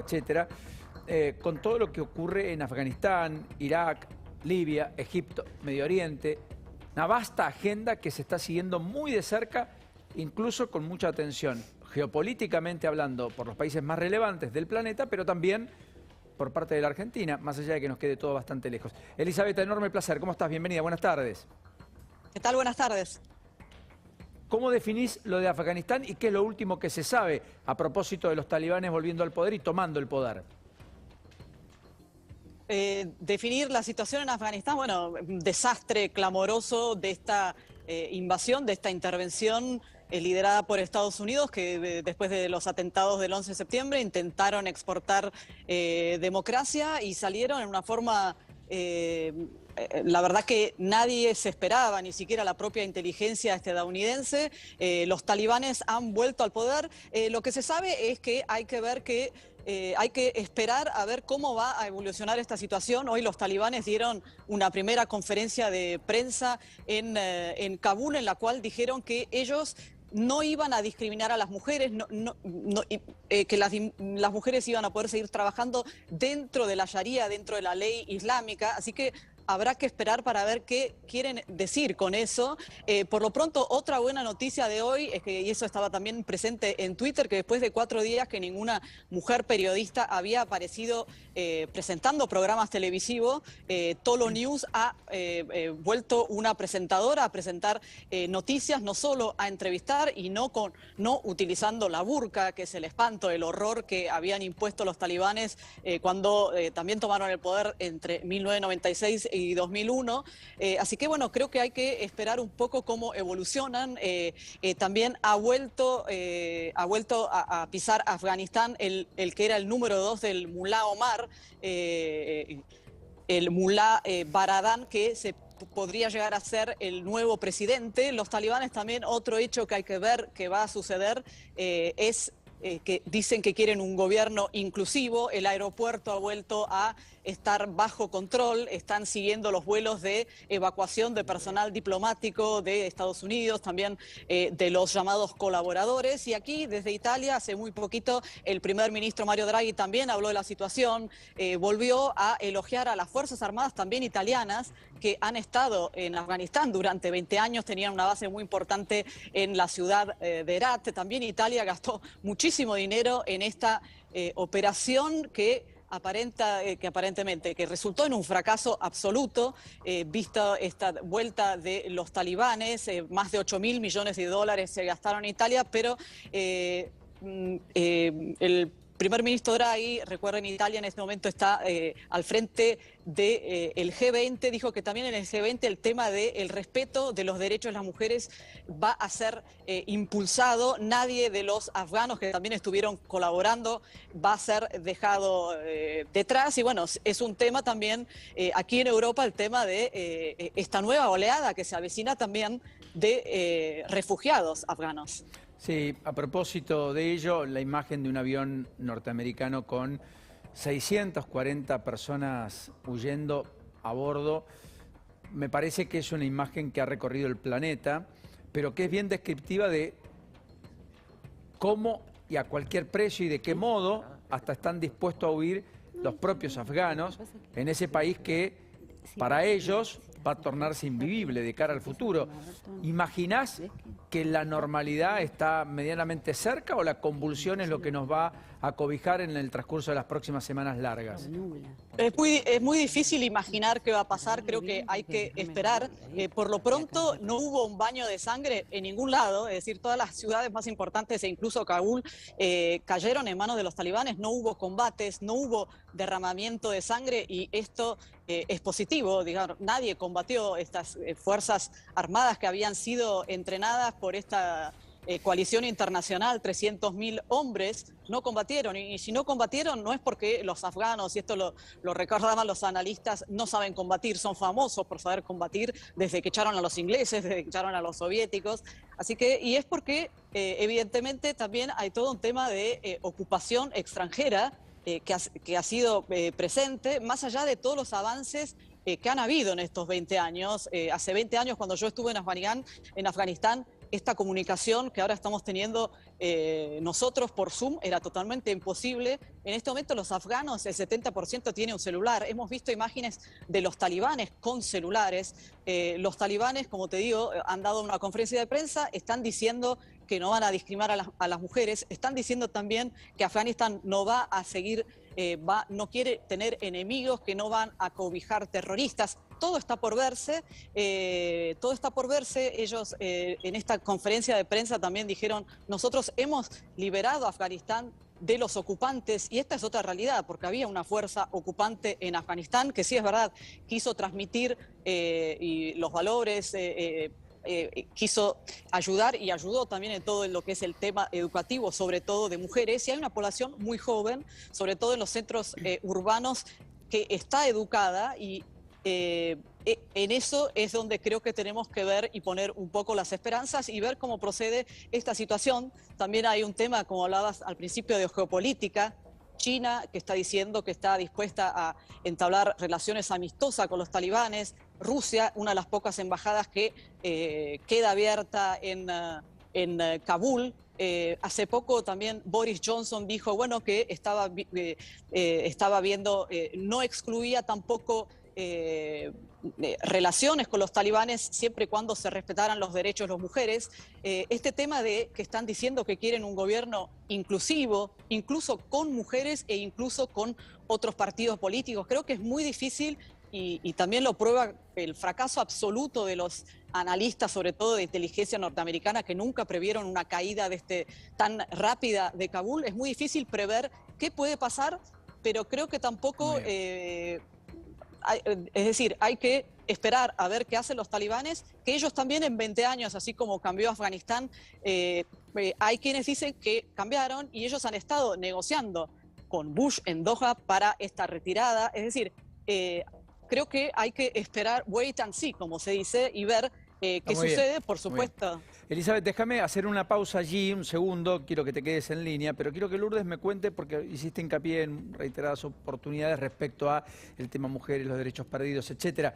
etcétera, con todo lo que ocurre en Afganistán, Irak, Libia, Egipto, Medio Oriente, una vasta agenda que se está siguiendo muy de cerca, incluso con mucha atención, geopolíticamente hablando, por los países más relevantes del planeta, pero también por parte de la Argentina, más allá de que nos quede todo bastante lejos. Elisabeth, enorme placer. ¿Cómo estás? Bienvenida. Buenas tardes. ¿Qué tal? Buenas tardes. ¿Cómo definís lo de Afganistán y qué es lo último que se sabe a propósito de los talibanes volviendo al poder y tomando el poder? Definir la situación en Afganistán, bueno, un desastre clamoroso de esta invasión, de esta intervención liderada por Estados Unidos, que después de los atentados del 11 de septiembre intentaron exportar democracia y salieron en una forma... la verdad que nadie se esperaba, ni siquiera la propia inteligencia estadounidense. Los talibanes han vuelto al poder. Lo que se sabe es que hay que ver que hay que esperar a ver cómo va a evolucionar esta situación. Hoy los talibanes dieron una primera conferencia de prensa en Kabul, en la cual dijeron que ellos no iban a discriminar a las mujeres, que las mujeres iban a poder seguir trabajando dentro de la Sharia, dentro de la ley islámica. Así que habrá que esperar para ver qué quieren decir con eso. Por lo pronto, otra buena noticia de hoy es que, y eso estaba también presente en Twitter, que después de 4 días que ninguna mujer periodista había aparecido presentando programas televisivos, Tolo News ha vuelto una presentadora a presentar noticias, no solo a entrevistar y no utilizando la burka, que es el espanto, el horror que habían impuesto los talibanes cuando también tomaron el poder entre 1996 y 2001. Así que bueno, creo que hay que esperar un poco cómo evolucionan. También ha vuelto a pisar Afganistán el que era el número 2 del Mullah Omar, el Mullah Baradán, que se podría llegar a ser el nuevo presidente. Los talibanes también, otro hecho que hay que ver que va a suceder es que dicen que quieren un gobierno inclusivo. El aeropuerto ha vuelto a estar bajo control, están siguiendo los vuelos de evacuación de personal diplomático de Estados Unidos, también de los llamados colaboradores. Y aquí, desde Italia, hace muy poquito, el primer ministro Mario Draghi también habló de la situación, volvió a elogiar a las Fuerzas Armadas, también italianas, que han estado en Afganistán durante 20 años, tenían una base muy importante en la ciudad de Herat. También Italia gastó muchísimo dinero en esta operación que aparentemente resultó en un fracaso absoluto, vista esta vuelta de los talibanes. Más de 8.000 millones de dólares se gastaron en Italia, pero el primer ministro Draghi, recuerden, Italia en este momento está al frente del G20, dijo que también en el G20 el tema del respeto de los derechos de las mujeres va a ser impulsado. Nadie de los afganos que también estuvieron colaborando va a ser dejado detrás. Y bueno, es un tema también aquí en Europa, el tema de esta nueva oleada que se avecina también de refugiados afganos. Sí, a propósito de ello, la imagen de un avión norteamericano con 640 personas huyendo a bordo, me parece que es una imagen que ha recorrido el planeta, pero que es bien descriptiva de cómo y a cualquier precio y de qué modo hasta están dispuestos a huir los propios afganos en ese país que para ellos va a tornarse invivible de cara al futuro. ¿Imaginás que la normalidad está medianamente cerca o la convulsión es lo que nos va a cobijar en el transcurso de las próximas semanas largas? Es muy difícil imaginar qué va a pasar, creo que hay que esperar. Por lo pronto no hubo un baño de sangre en ningún lado, es decir, todas las ciudades más importantes e incluso Kabul cayeron en manos de los talibanes, no hubo combates, no hubo derramamiento de sangre y esto es positivo. Digamos, nadie combatió estas fuerzas armadas que habían sido entrenadas por esta coalición internacional. 300.000 hombres no combatieron, y si no combatieron no es porque los afganos, y esto lo recordaban los analistas, no saben combatir, son famosos por saber combatir desde que echaron a los ingleses, desde que echaron a los soviéticos. Así que, y es porque evidentemente también hay todo un tema de ocupación extranjera que ha sido presente, más allá de todos los avances que han habido en estos 20 años. Hace 20 años, cuando yo estuve en Afganistán, esta comunicación que ahora estamos teniendo nosotros por Zoom era totalmente imposible. En este momento los afganos, el 70% tiene un celular. Hemos visto imágenes de los talibanes con celulares. Los talibanes, como te digo, han dado una conferencia de prensa, están diciendo que no van a discriminar a las mujeres, están diciendo también que Afganistán no va a seguir, no quiere tener enemigos, que no van a cobijar terroristas. Todo está por verse, todo está por verse. Ellos en esta conferencia de prensa también dijeron, nosotros hemos liberado a Afganistán de los ocupantes, y esta es otra realidad, porque había una fuerza ocupante en Afganistán que sí es verdad, quiso transmitir y los valores, quiso ayudar y ayudó también en todo lo que es el tema educativo, sobre todo de mujeres, y hay una población muy joven, sobre todo en los centros urbanos, que está educada y en eso es donde creo que tenemos que ver y poner un poco las esperanzas y ver cómo procede esta situación. También hay un tema, como hablabas al principio, de geopolítica. China, que está diciendo que está dispuesta a entablar relaciones amistosas con los talibanes. Rusia, una de las pocas embajadas que queda abierta en Kabul. Hace poco también Boris Johnson dijo, bueno, que estaba viendo, no excluía tampoco relaciones con los talibanes siempre y cuando se respetaran los derechos de las mujeres. Este tema de que están diciendo que quieren un gobierno inclusivo, incluso con mujeres e incluso con otros partidos políticos, creo que es muy difícil y también lo prueba el fracaso absoluto de los analistas, sobre todo de inteligencia norteamericana, que nunca previeron una caída tan rápida de Kabul. Es muy difícil prever qué puede pasar, pero creo que tampoco... es decir, hay que esperar a ver qué hacen los talibanes, que ellos también en 20 años, así como cambió Afganistán, hay quienes dicen que cambiaron y ellos han estado negociando con Bush en Doha para esta retirada. Es decir, creo que hay que esperar, wait and see, como se dice, y ver qué sucede, por supuesto. Elizabeth, déjame hacer una pausa allí, un segundo, quiero que te quedes en línea, pero quiero que Lourdes me cuente, porque hiciste hincapié en reiteradas oportunidades respecto a el tema mujeres, los derechos perdidos, etcétera.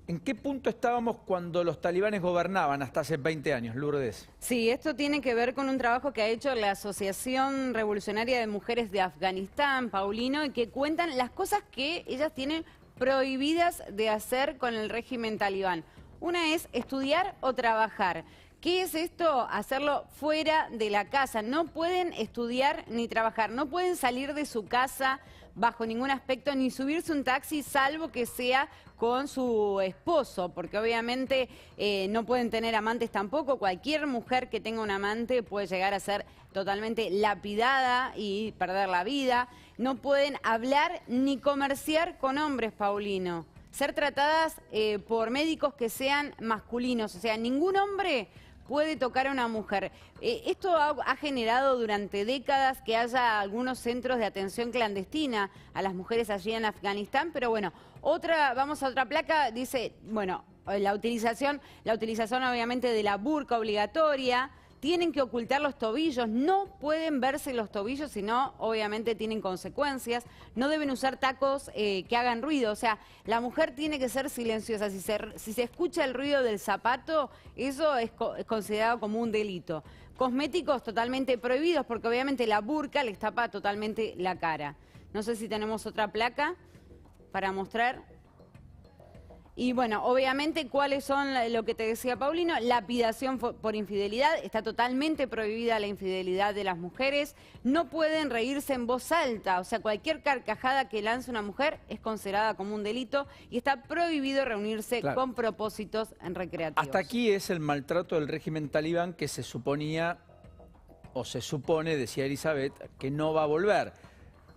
¿En qué punto estábamos cuando los talibanes gobernaban hasta hace 20 años, Lourdes? Sí, esto tiene que ver con un trabajo que ha hecho la Asociación Revolucionaria de Mujeres de Afganistán, Paulino, y que cuentan las cosas que ellas tienen prohibidas de hacer con el régimen talibán. Una es estudiar o trabajar. ¿Qué es esto? Hacerlo fuera de la casa. No pueden estudiar ni trabajar, no pueden salir de su casa bajo ningún aspecto, ni subirse un taxi, salvo que sea con su esposo, porque obviamente no pueden tener amantes tampoco. Cualquier mujer que tenga un amante puede llegar a ser totalmente lapidada y perder la vida. No pueden hablar ni comerciar con hombres, Paulino. Ser tratadas por médicos que sean masculinos, o sea, ningún hombre puede tocar a una mujer. Esto ha generado durante décadas que haya algunos centros de atención clandestina a las mujeres allí en Afganistán, pero bueno, vamos a otra placa, dice, bueno, la utilización obviamente de la burka obligatoria. Tienen que ocultar los tobillos, no pueden verse los tobillos, sino obviamente tienen consecuencias. No deben usar tacos que hagan ruido, o sea, la mujer tiene que ser silenciosa. Si se escucha el ruido del zapato, eso es considerado como un delito. Cosméticos totalmente prohibidos, porque obviamente la burka les tapa totalmente la cara. No sé si tenemos otra placa para mostrar. Y bueno, obviamente, ¿cuáles son lo que te decía Paulino? Lapidación por infidelidad. Está totalmente prohibida la infidelidad de las mujeres. No pueden reírse en voz alta. O sea, cualquier carcajada que lance una mujer es considerada como un delito y está prohibido reunirse con propósitos recreativos. Hasta aquí es el maltrato del régimen talibán que se suponía, o se supone, decía Elizabeth, que no va a volver.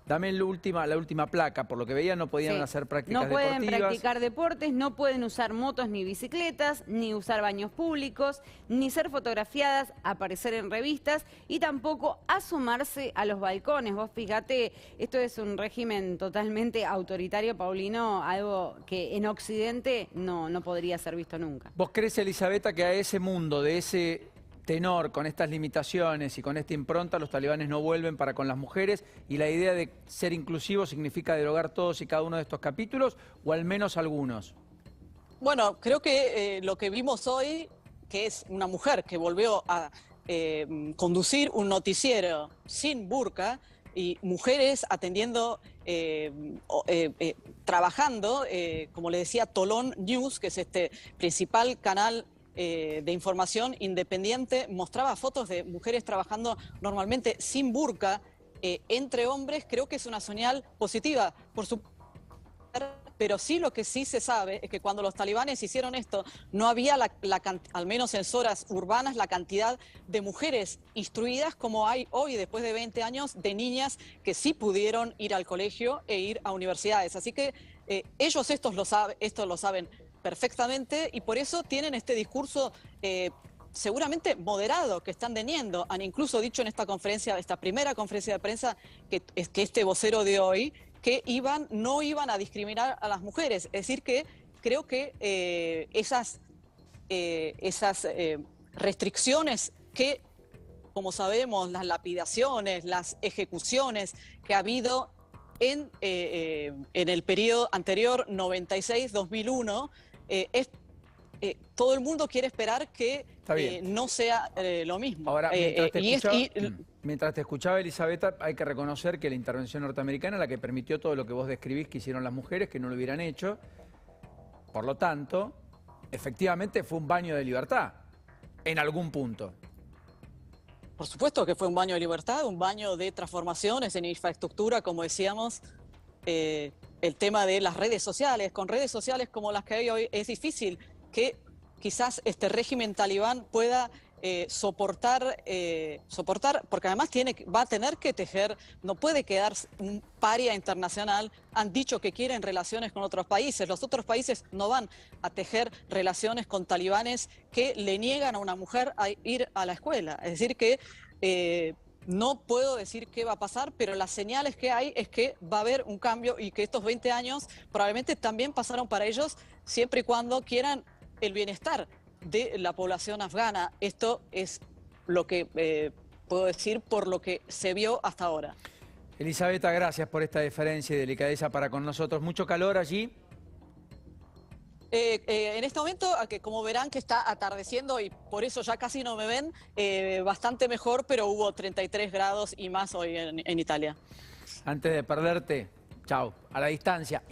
Dame la última placa, por lo que veía no podían hacer prácticas deportivas. No pueden practicar deportes, no pueden usar motos ni bicicletas, ni usar baños públicos, ni ser fotografiadas, aparecer en revistas y tampoco asomarse a los balcones. Vos fíjate, esto es un régimen totalmente autoritario, Paulino, algo que en Occidente no podría ser visto nunca. ¿Vos crees, Elisabetta, que a ese mundo, de ese tenor, con estas limitaciones y con esta impronta, los talibanes no vuelven para con las mujeres, y la idea de ser inclusivo significa derogar todos y cada uno de estos capítulos, o al menos algunos? Bueno, creo que lo que vimos hoy que es una mujer que volvió a conducir un noticiero sin burka, y mujeres atendiendo, trabajando, como le decía, Tolón News, que es este principal canal de información independiente, mostraba fotos de mujeres trabajando normalmente sin burka entre hombres. Creo que es una señal positiva, por supuesto. Pero sí, lo que sí se sabe es que cuando los talibanes hicieron esto, no había, al menos en zonas urbanas, la cantidad de mujeres instruidas como hay hoy, después de 20 años, de niñas que sí pudieron ir al colegio e ir a universidades. Así que ellos esto lo saben perfectamente, y por eso tienen este discurso seguramente moderado que están teniendo. Han incluso dicho en esta conferencia, esta primera conferencia de prensa, que este vocero de hoy, que no iban a discriminar a las mujeres. Es decir, que creo que esas restricciones que, como sabemos, las lapidaciones, las ejecuciones que ha habido en el periodo anterior, 96-2001, todo el mundo quiere esperar que no sea lo mismo. Ahora, mientras te escuchaba, Elisabetta, hay que reconocer que la intervención norteamericana, la que permitió todo lo que vos describís que hicieron las mujeres, que no lo hubieran hecho. Por lo tanto, efectivamente fue un baño de libertad, en algún punto. Por supuesto que fue un baño de libertad, un baño de transformaciones en infraestructura, como decíamos. El tema de las redes sociales, con redes sociales como las que hay hoy, es difícil que quizás este régimen talibán pueda soportar, porque además va a tener que tejer, no puede quedar un paria internacional. Han dicho que quieren relaciones con otros países. Los otros países no van a tejer relaciones con talibanes que le niegan a una mujer a ir a la escuela. Es decir que no puedo decir qué va a pasar, pero las señales que hay es que va a haber un cambio, y que estos 20 años probablemente también pasaron para ellos, siempre y cuando quieran el bienestar de la población afgana. Esto es lo que puedo decir por lo que se vio hasta ahora. Elisabetta, gracias por esta deferencia y delicadeza para con nosotros. ¿Mucho calor allí? En este momento, que como verán que está atardeciendo y por eso ya casi no me ven, bastante mejor, pero hubo 33 grados y más hoy en Italia. Antes de perderte, chao, a la distancia.